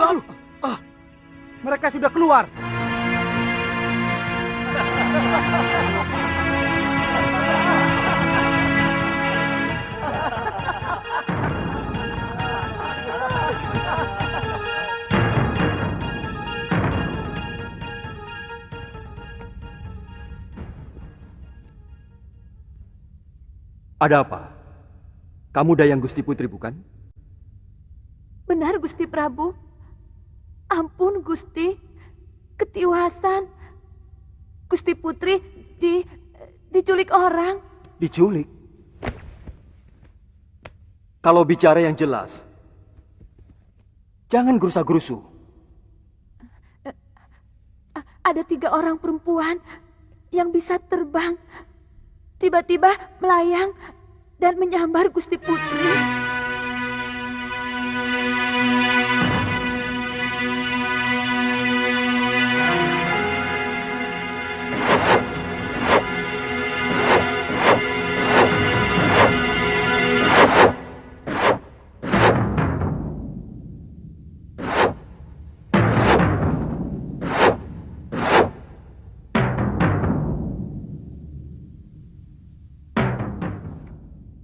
Aduh. Mereka sudah keluar. Ada apa? Kamu Dayang Gusti Putri, bukan? Benar, Gusti Prabu. Ampun, Gusti. Ketiwasan. Gusti Putri diculik orang. Diculik? Kalau bicara yang jelas, jangan gerusa-gerusu. Ada 3 orang perempuan yang bisa terbang. Tiba-tiba melayang dan menyambar Gusti Putri.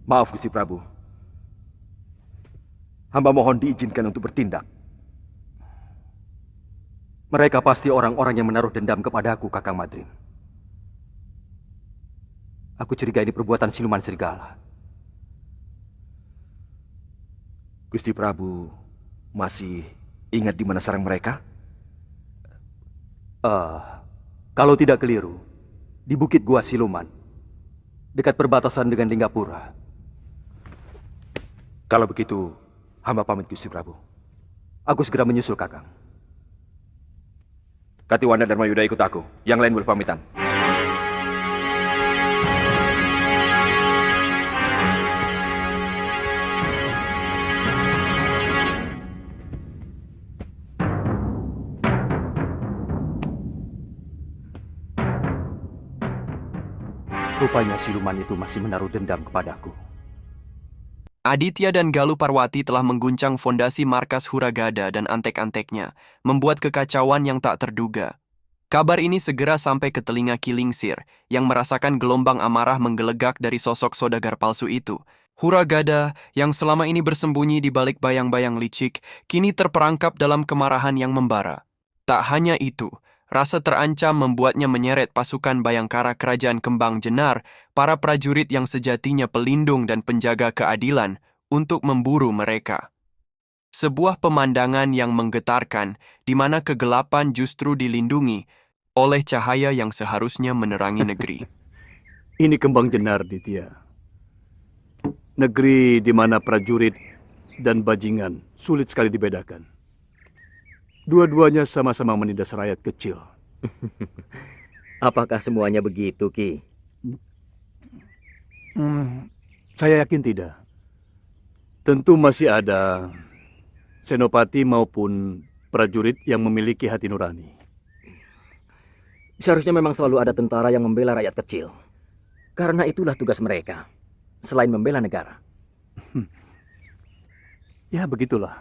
Maaf, Gusti Prabu. Hamba mohon diizinkan untuk bertindak. Mereka pasti orang-orang yang menaruh dendam kepadaku, Kakang Madrim. Aku curiga ini perbuatan siluman serigala. Gusti Prabu masih ingat di mana sarang mereka? Kalau tidak keliru, di Bukit Gua Siluman, dekat perbatasan dengan Linggapura. Kalau begitu, hamba pamit, Gusti Prabu. Aku segera menyusul, Kakang. Katiwanda dan Mayuda ikut aku. Yang lain berpamitan. Rupanya siluman itu masih menaruh dendam kepadaku. Aditya dan Galuh Parwati telah mengguncang fondasi markas Huragada dan antek-anteknya, membuat kekacauan yang tak terduga. Kabar ini segera sampai ke telinga Kilingsir, yang merasakan gelombang amarah menggelegak dari sosok saudagar palsu itu. Huragada, yang selama ini bersembunyi di balik bayang-bayang licik, kini terperangkap dalam kemarahan yang membara. Tak hanya itu, rasa terancam membuatnya menyeret pasukan Bayangkara Kerajaan Kembang Jenar, para prajurit yang sejatinya pelindung dan penjaga keadilan, untuk memburu mereka. Sebuah pemandangan yang menggetarkan, di mana kegelapan justru dilindungi oleh cahaya yang seharusnya menerangi negeri. Ini Kembang Jenar, Ditya. Negeri di mana prajurit dan bajingan sulit sekali dibedakan. Dua-duanya sama-sama menindas rakyat kecil. Apakah semuanya begitu, Ki? Saya yakin tidak. Tentu masih ada senopati maupun prajurit yang memiliki hati nurani. Seharusnya memang selalu ada tentara yang membela rakyat kecil. Karena itulah tugas mereka, selain membela negara. Ya, begitulah.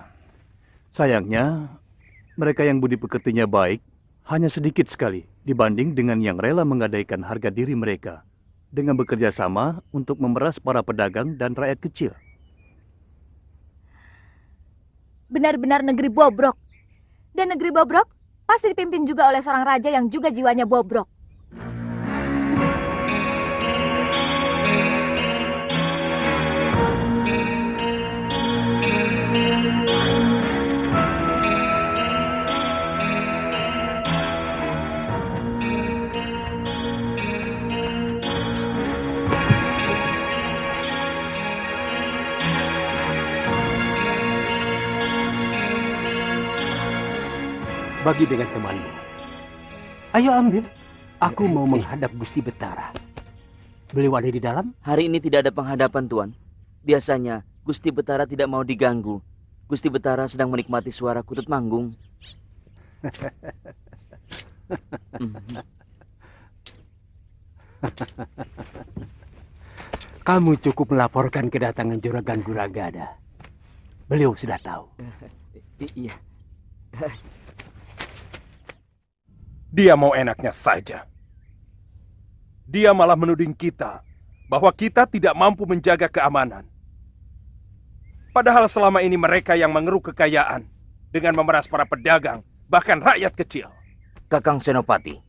Sayangnya, mereka yang budi pekertinya baik hanya sedikit sekali dibanding dengan yang rela menggadaikan harga diri mereka dengan bekerja sama untuk memeras para pedagang dan rakyat kecil. Benar-benar negeri bobrok. Dan negeri bobrok pasti dipimpin juga oleh seorang raja yang juga jiwanya bobrok. Bagi dengan temanmu. Ayo ambil. Aku mau menghadap Gusti Betara. Beliau ada di dalam? Hari ini tidak ada penghadapan, Tuan. Biasanya, Gusti Betara tidak mau diganggu. Gusti Betara sedang menikmati suara kutut manggung. Kamu cukup melaporkan kedatangan Juragan Huragada. Beliau sudah tahu. Iya. Dia mau enaknya saja. Dia malah menuding kita bahwa kita tidak mampu menjaga keamanan. Padahal selama ini mereka yang mengeruk kekayaan dengan memeras para pedagang, bahkan rakyat kecil. Kakang Senopati,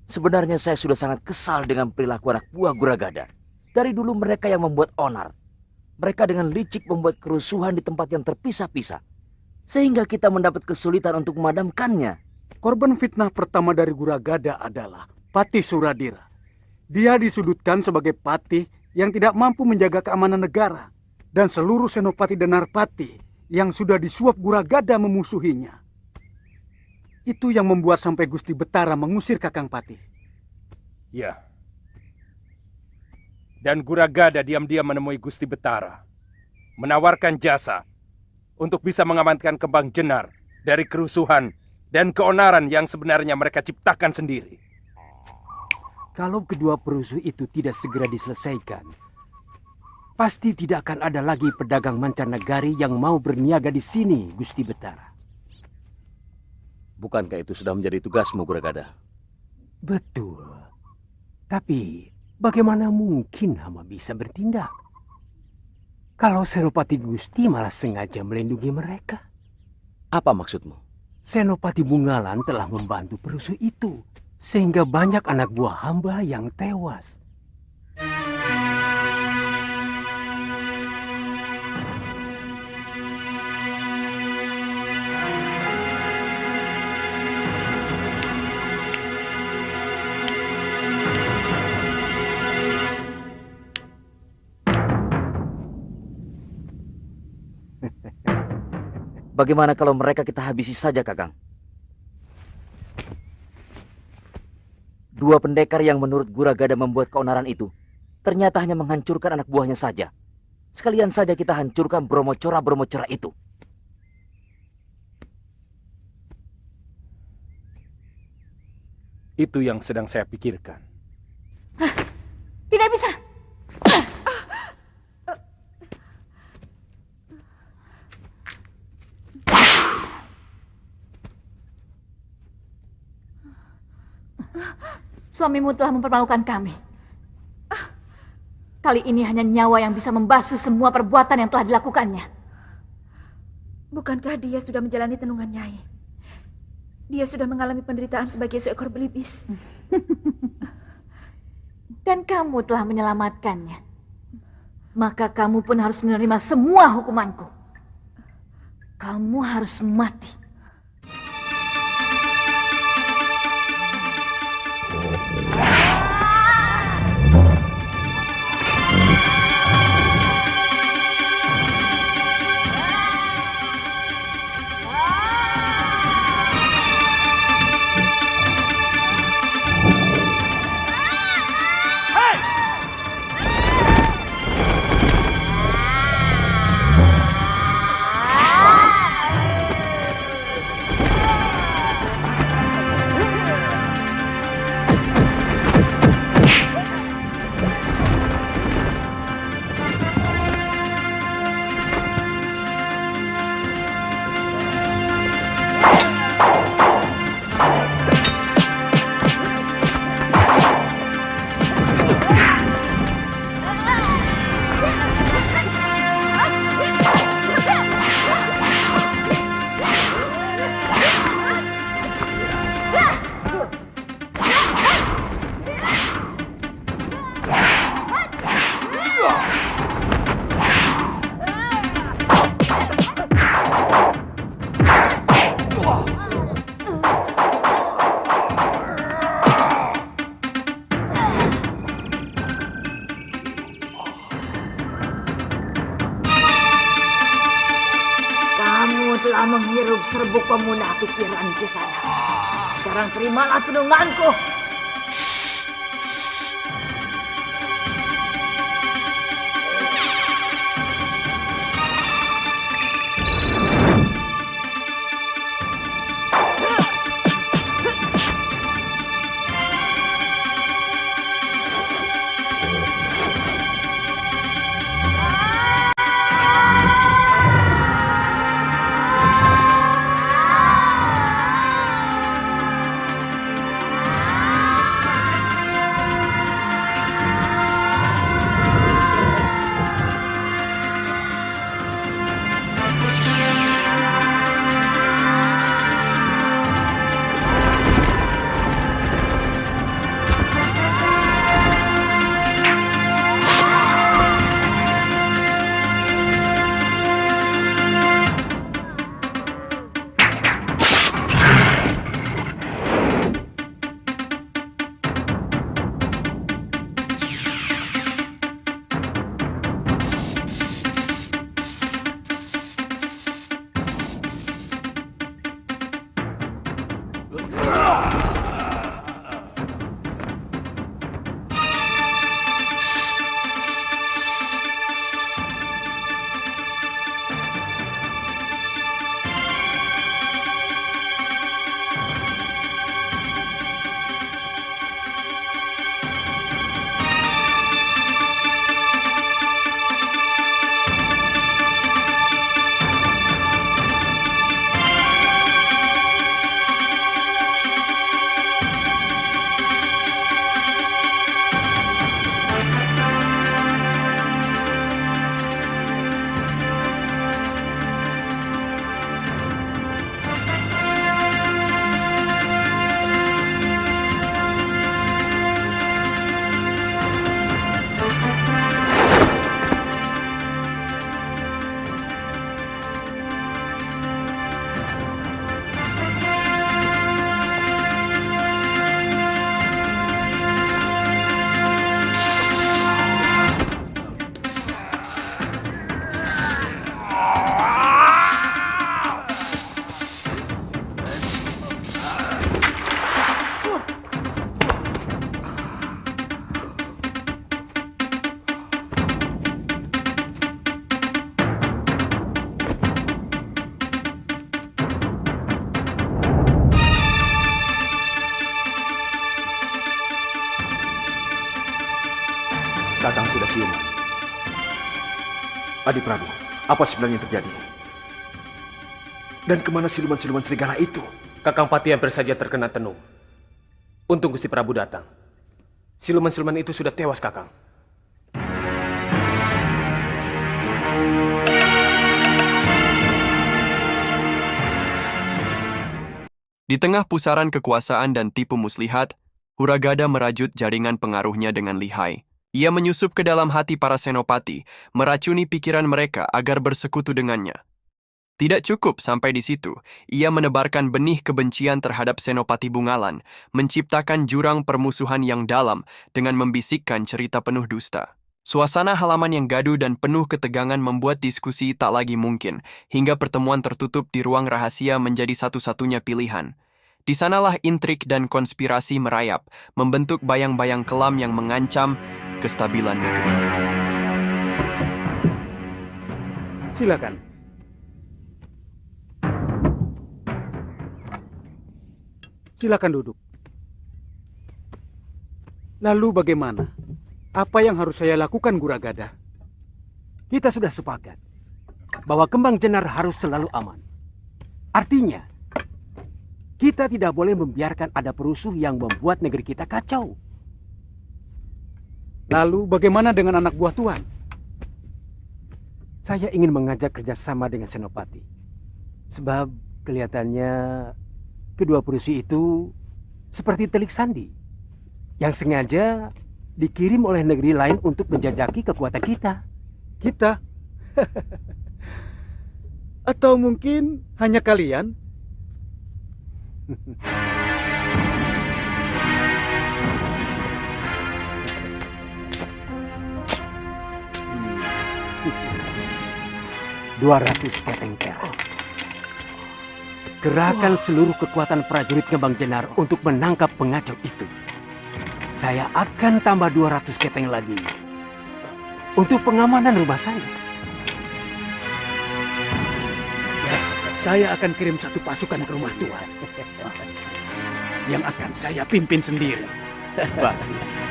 sebenarnya saya sudah sangat kesal dengan perilaku anak buah Guragada. Dari dulu mereka yang membuat onar. Mereka dengan licik membuat kerusuhan di tempat yang terpisah-pisah. Sehingga kita mendapat kesulitan untuk memadamkannya. Korban fitnah pertama dari Guragada adalah Patih Suradira. Dia disudutkan sebagai patih yang tidak mampu menjaga keamanan negara. Dan seluruh senopati dan narpati yang sudah disuap Guragada memusuhinya. Itu yang membuat sampai Gusti Betara mengusir Kakang Patih. Ya. Dan Guragada diam-diam menemui Gusti Betara. Menawarkan jasa untuk bisa mengamankan Kembang Jenar dari kerusuhan dan keonaran yang sebenarnya mereka ciptakan sendiri. Kalau kedua perusuh itu tidak segera diselesaikan, pasti tidak akan ada lagi pedagang mancanegari yang mau berniaga di sini, Gusti Betara. Bukankah itu sudah menjadi tugasmu, Guragada? Betul. Tapi bagaimana mungkin hama bisa bertindak? Kalau Senopati Gusti malah sengaja melindungi mereka. Apa maksudmu? Senopati Bungalan telah membantu perusuh itu, sehingga banyak anak buah hamba yang tewas. Bagaimana kalau mereka kita habisi saja, Kakang? Dua pendekar yang menurut Guragada membuat keonaran itu ternyata hanya menghancurkan anak buahnya saja. Sekalian saja kita hancurkan Bromocora itu. Itu yang sedang saya pikirkan. Tidak bisa. Suamimu telah mempermalukan kami. Kali ini hanya nyawa yang bisa membasuh semua perbuatan yang telah dilakukannya. Bukankah dia sudah menjalani tenungan Nyai? Dia sudah mengalami penderitaan sebagai seekor belibis. Dan kamu telah menyelamatkannya. Maka kamu pun harus menerima semua hukumanku. Kamu harus mati. Telah menghirup serbuk pemunah pikiran Kisana. Sekarang terimalah tenunganku. Kakang sudah siuman. Adi Prabu, apa sebenarnya yang terjadi? Dan kemana siluman-siluman serigala itu? Kakang Pati hampir saja terkena tenung. Untung Gusti Prabu datang. Siluman-siluman itu sudah tewas, Kakang. Di tengah pusaran kekuasaan dan tipu muslihat, Huragada merajut jaringan pengaruhnya dengan lihai. Ia menyusup ke dalam hati para senopati, meracuni pikiran mereka agar bersekutu dengannya. Tidak cukup sampai di situ, ia menebarkan benih kebencian terhadap Senopati Bungalan, menciptakan jurang permusuhan yang dalam dengan membisikkan cerita penuh dusta. Suasana halaman yang gaduh dan penuh ketegangan membuat diskusi tak lagi mungkin, hingga pertemuan tertutup di ruang rahasia menjadi satu-satunya pilihan. Di sanalah intrik dan konspirasi merayap, membentuk bayang-bayang kelam yang mengancam kestabilan negeri. Silakan. Silakan duduk. Lalu bagaimana? Apa yang harus saya lakukan, Guragada? Kita sudah sepakat bahwa Kembang Jenar harus selalu aman. Artinya, kita tidak boleh membiarkan ada perusuh yang membuat negeri kita kacau. Lalu bagaimana dengan anak buah Tuan? Saya ingin mengajak kerjasama dengan Senopati. Sebab kelihatannya kedua perusuh itu seperti telik sandi yang sengaja dikirim oleh negeri lain untuk menjajaki kekuatan kita. Kita? Atau mungkin hanya kalian? $200 kepeng perak. Kerahkan seluruh kekuatan prajurit Kembang Jenar untuk menangkap pengacau itu. Saya akan tambah 200 kepeng lagi untuk pengamanan rumah saya. Ya, saya akan kirim satu pasukan ke rumah Tuan yang akan saya pimpin sendiri. Bagus.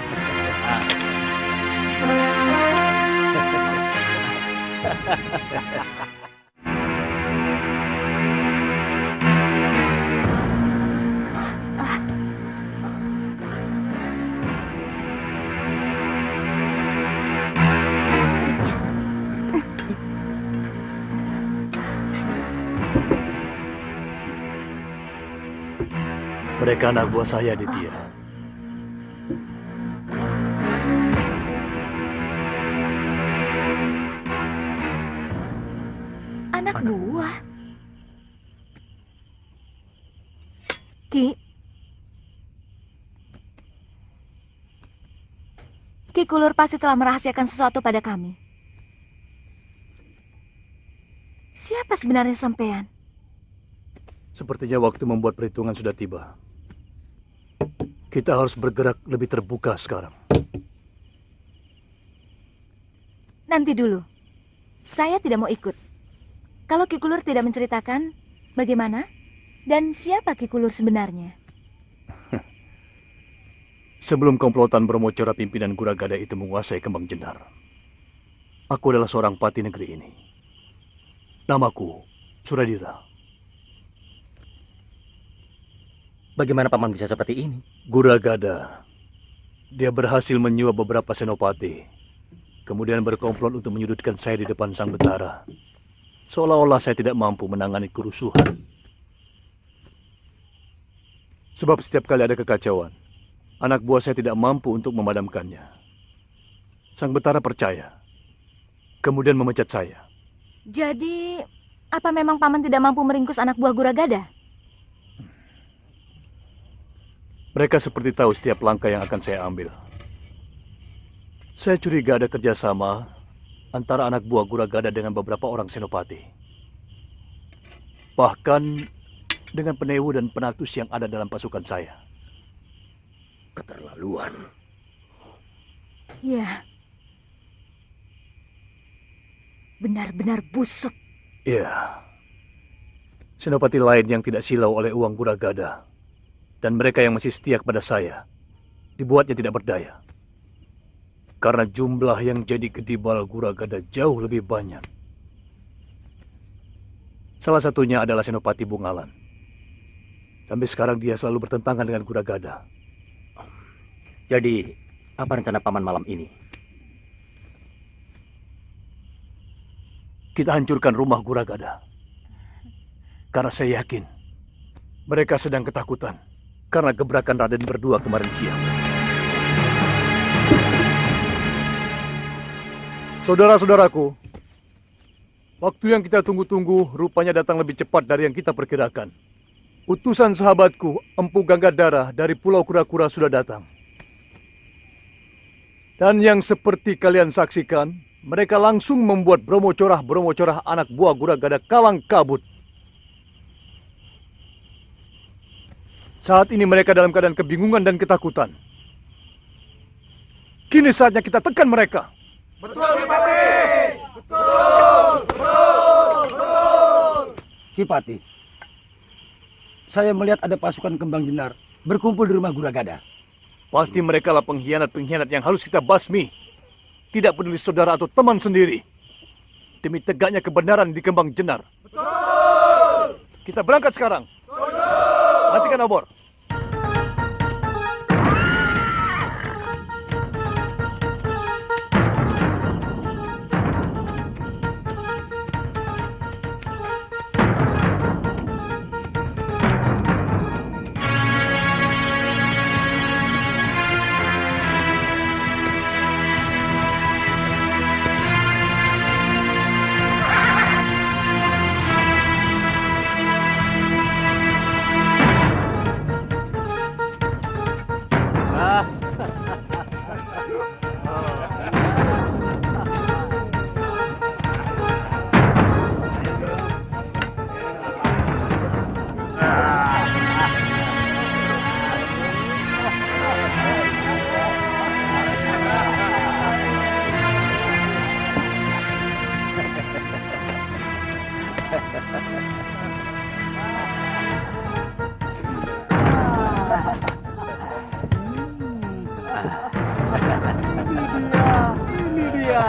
Mereka anak buah saya, Ditya. Anak buah? Ki Kulur pasti telah merahasiakan sesuatu pada kami. Siapa sebenarnya sampean? Sepertinya waktu membuat perhitungan sudah tiba. Kita harus bergerak lebih terbuka sekarang. Nanti dulu. Saya tidak mau ikut. Kalau Ki Kulur tidak menceritakan, bagaimana? Dan siapa Ki Kulur sebenarnya? Sebelum komplotan Brahmacora pimpinan Guragada itu menguasai Kembang Jenar, aku adalah seorang pati negeri ini. Namaku Suradira. Bagaimana Paman bisa seperti ini? Guragada. Dia berhasil menyuap beberapa senopati, kemudian berkomplot untuk menyudutkan saya di depan Sang Betara. Seolah-olah saya tidak mampu menangani kerusuhan. Sebab setiap kali ada kekacauan, anak buah saya tidak mampu untuk memadamkannya. Sang Betara percaya, kemudian memecat saya. Jadi, apa memang Paman tidak mampu meringkus anak buah Guragada? Mereka seperti tahu setiap langkah yang akan saya ambil. Saya curiga ada kerjasama antara anak buah Guragada dengan beberapa orang senopati. Bahkan dengan penewu dan penatus yang ada dalam pasukan saya. Keterlaluan. Ya. Benar-benar busuk. Iya. Senopati lain yang tidak silau oleh uang Guragada dan mereka yang masih setia kepada saya dibuatnya tidak berdaya. Karena jumlah yang jadi kedibal Guragada jauh lebih banyak. Salah satunya adalah Senopati Bungalan. Sampai sekarang dia selalu bertentangan dengan Guragada. Jadi, apa rencana Paman malam ini? Kita hancurkan rumah Guragada. Karena saya yakin mereka sedang ketakutan karena gebrakan Raden berdua kemarin siang. Saudara-saudaraku, waktu yang kita tunggu-tunggu rupanya datang lebih cepat dari yang kita perkirakan. Utusan sahabatku, Empu Ganggadara dari Pulau Kura-Kura sudah datang. Dan yang seperti kalian saksikan, mereka langsung membuat Brahmacora anak buah Guragada kalang kabut. Saat ini mereka dalam keadaan kebingungan dan ketakutan. Kini saatnya kita tekan mereka. Betul, Kipati! Betul! Kipati, saya melihat ada pasukan Kembang Jenar berkumpul di rumah Guragada. Pasti mereka lah pengkhianat-pengkhianat yang harus kita basmi. Tidak peduli saudara atau teman sendiri. Demi tegaknya kebenaran di Kembang Jenar. Betul! Kita berangkat sekarang. Matikan obor. Ini dia.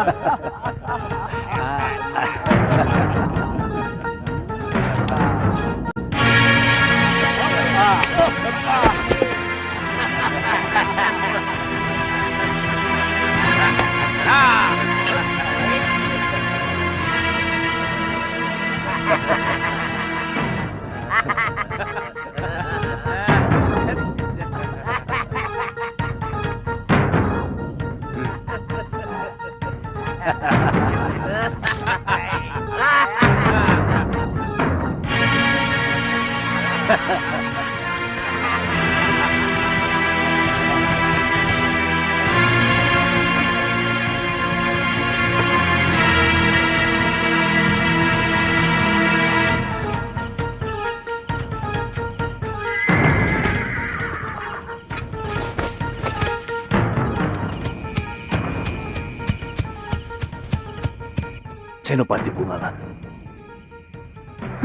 Senopati Bungalan.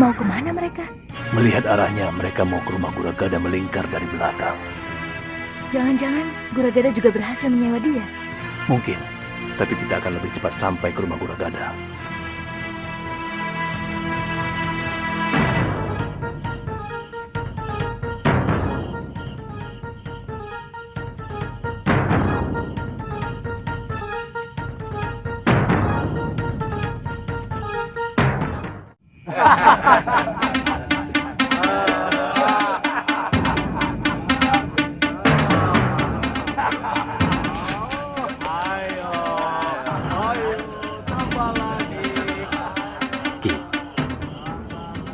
Mau kemana mereka? Melihat arahnya, mereka mau ke rumah Guragada melingkar dari belakang. Jangan-jangan Guragada juga berhasil menyewa dia. Mungkin, tapi kita akan lebih cepat sampai ke rumah Guragada.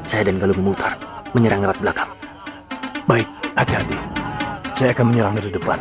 Saya dan Galuh memutar, menyerang lewat belakang. Baik, hati-hati. Saya akan menyerang dari depan.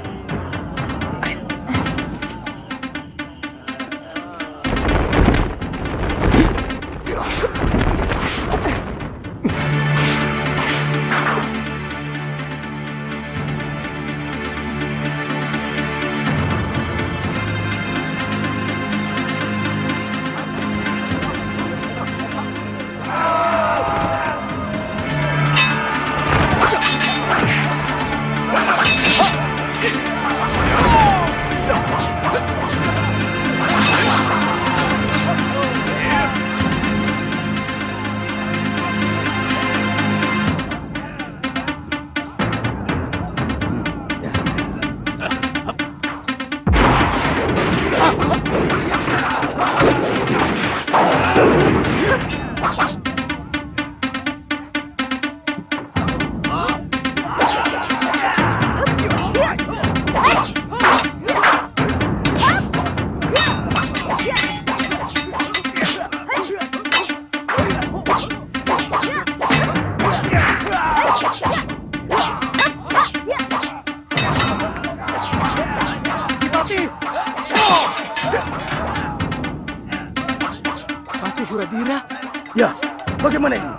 Patih Suradira? Ya, bagaimana ini?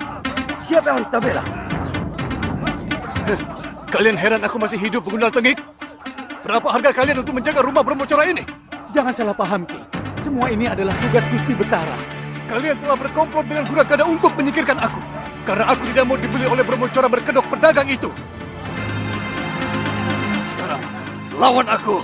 Siapa yang kita bela? Kalian heran aku masih hidup, Begundal Tengik? Berapa harga kalian untuk menjaga rumah Brahmacora ini? Jangan salah paham, Ki. Semua ini adalah tugas Gusti Betara. Kalian telah berkomplot dengan Guragada untuk menyingkirkan aku. Karena aku tidak mau dibeli oleh Brahmacora berkedok pedagang itu. Sekarang, lawan aku.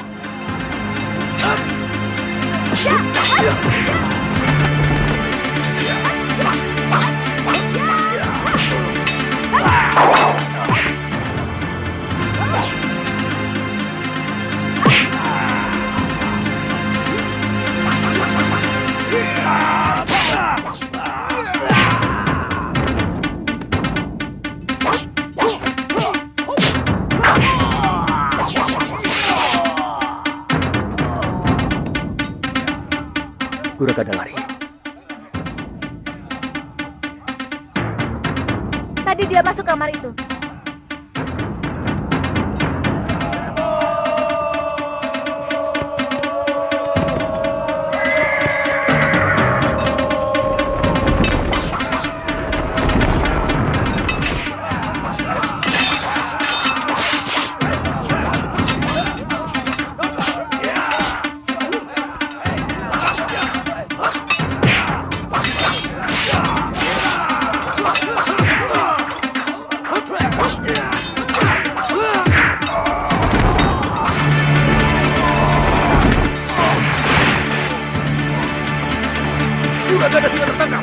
Guragada lari. Tadi dia masuk kamar itu. Guragada sudah tertangkap.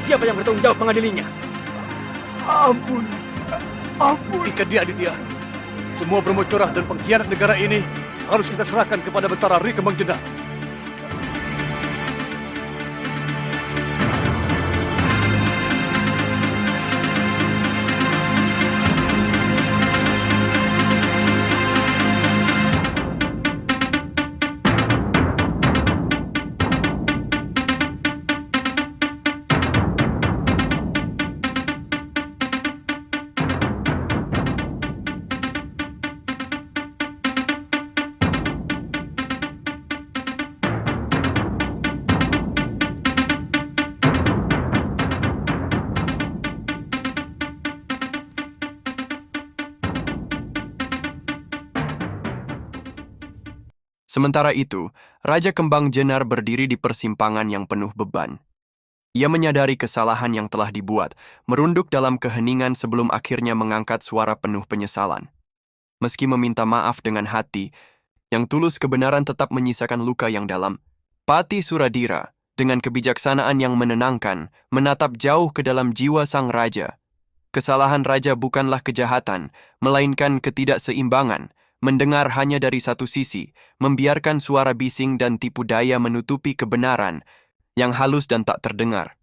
Siapa yang bertanggung jawab mengadilinya? Ampun. Ikat dia, Aditya. Semua Brahmacora dan pengkhianat negara ini harus kita serahkan kepada Betara Ri Kembang Jendar. Sementara itu, Raja Kembang Jenar berdiri di persimpangan yang penuh beban. Ia menyadari kesalahan yang telah dibuat, merunduk dalam keheningan sebelum akhirnya mengangkat suara penuh penyesalan. Meski meminta maaf dengan hati, yang tulus kebenaran tetap menyisakan luka yang dalam. Pati Suradira, dengan kebijaksanaan yang menenangkan, menatap jauh ke dalam jiwa sang raja. Kesalahan raja bukanlah kejahatan, melainkan ketidakseimbangan, mendengar hanya dari satu sisi, membiarkan suara bising dan tipu daya menutupi kebenaran yang halus dan tak terdengar.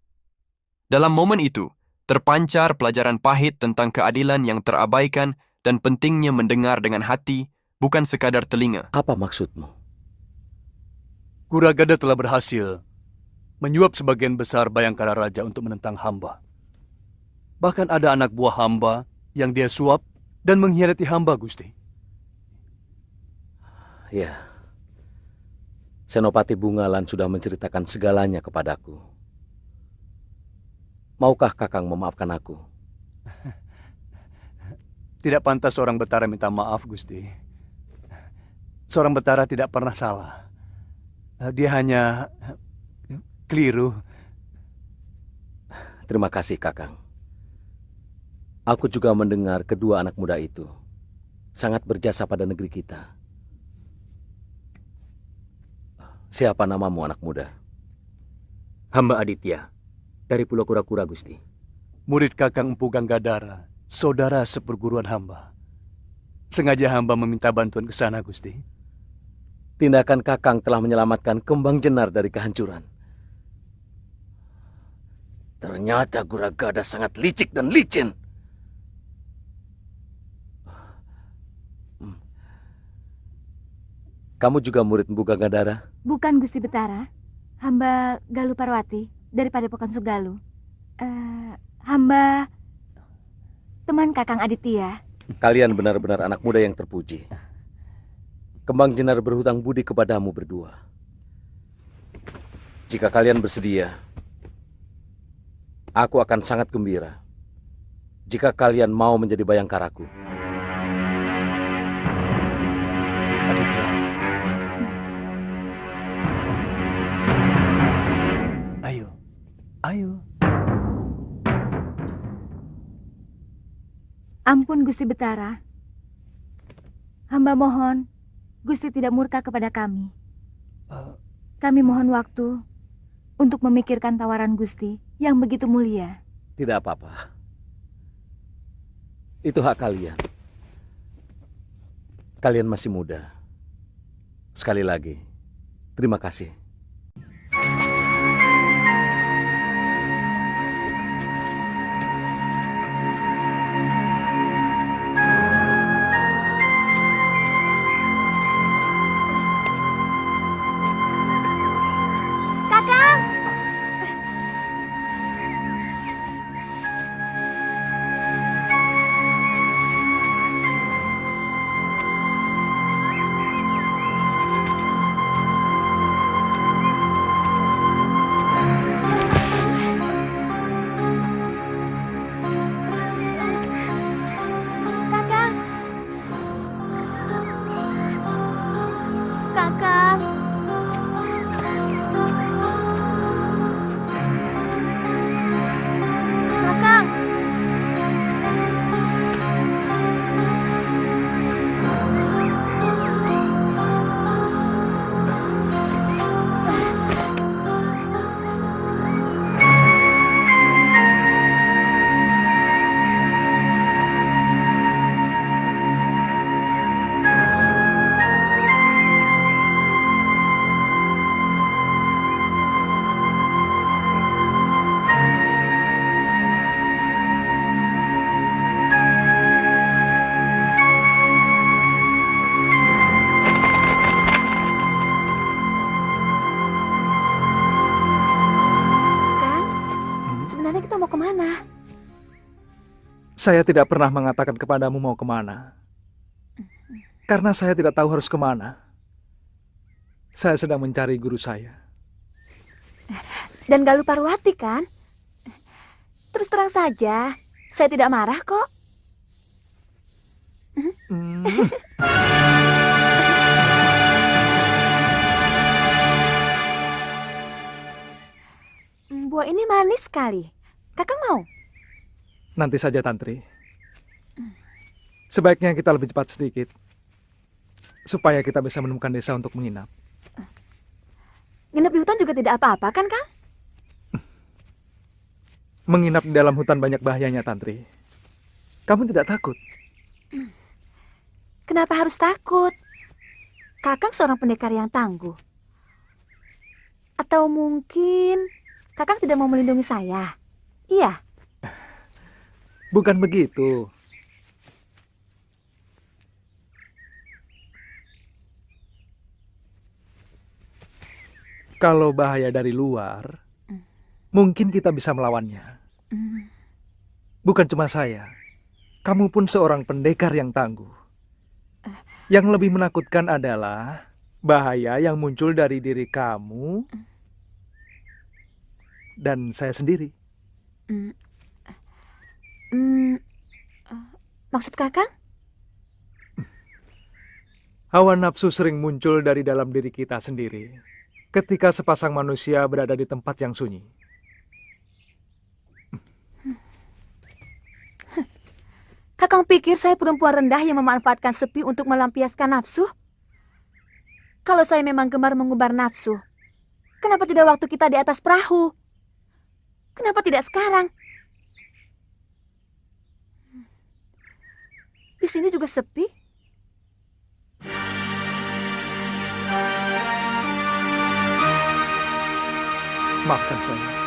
Dalam momen itu, terpancar pelajaran pahit tentang keadilan yang terabaikan dan pentingnya mendengar dengan hati, bukan sekadar telinga. Apa maksudmu? Kuragada telah berhasil menyuap sebagian besar Bayangkara Raja untuk menentang hamba. Bahkan ada anak buah hamba yang dia suap dan mengkhianati hamba, Gusti. Ya, Senopati Bungalan sudah menceritakan segalanya kepadaku. Maukah Kakang memaafkan aku? Tidak pantas seorang Betara minta maaf, Gusti. Seorang Betara tidak pernah salah. Dia hanya keliru. Terima kasih, Kakang. Aku juga mendengar kedua anak muda itu sangat berjasa pada negeri kita. Siapa namamu, anak muda? Hamba Aditya, dari Pulau Kura-Kura, Gusti. Murid Kakang Empu Ganggadara, saudara seperguruan hamba. Sengaja hamba meminta bantuan ke sana, Gusti. Tindakan Kakang telah menyelamatkan Kembang Jenar dari kehancuran. Ternyata Kuragada sangat licik dan licin. Kamu juga murid Empu Ganggadara? Bukan, Gusti Betara. Hamba Galuh Parwati dari Padepokan Sugaluh. Hamba teman Kakang Aditya. Kalian benar-benar anak muda yang terpuji. Kembang Jenar berhutang budi kepadamu berdua. Jika kalian bersedia, aku akan sangat gembira jika kalian mau menjadi bayangkaraku. Aditya. Ayo. Ampun, Gusti Betara. Hamba mohon, Gusti tidak murka kepada kami. Kami mohon waktu untuk memikirkan tawaran Gusti yang begitu mulia. Tidak apa-apa. Itu hak kalian. Kalian masih muda. Sekali lagi, terima kasih. Saya tidak pernah mengatakan kepadamu mau kemana. Karena saya tidak tahu harus kemana. Saya sedang mencari guru saya. Dan Galuh Parwati kan? Terus terang saja, saya tidak marah kok. Buah ini manis sekali. Kakang mau? Nanti saja, Tantri. Sebaiknya kita lebih cepat sedikit, supaya kita bisa menemukan desa untuk menginap. Nginep di hutan juga tidak apa-apa kan, Kang? Menginap di dalam hutan banyak bahayanya, Tantri. Kamu tidak takut? Kenapa harus takut? Kakang seorang pendekar yang tangguh. Atau mungkin Kakang tidak mau melindungi saya? Iya. Bukan begitu. Kalau bahaya dari luar, mungkin kita bisa melawannya. Bukan cuma saya, kamu pun seorang pendekar yang tangguh. Yang lebih menakutkan adalah bahaya yang muncul dari diri kamu dan saya sendiri. Maksud Kakang? Hawa nafsu sering muncul dari dalam diri kita sendiri ketika sepasang manusia berada di tempat yang sunyi. Kakang pikir saya perempuan rendah yang memanfaatkan sepi untuk melampiaskan nafsu? Kalau saya memang gemar mengubar nafsu, kenapa tidak waktu kita di atas perahu? Kenapa tidak sekarang? Di sini juga sepi. Maafkan saya.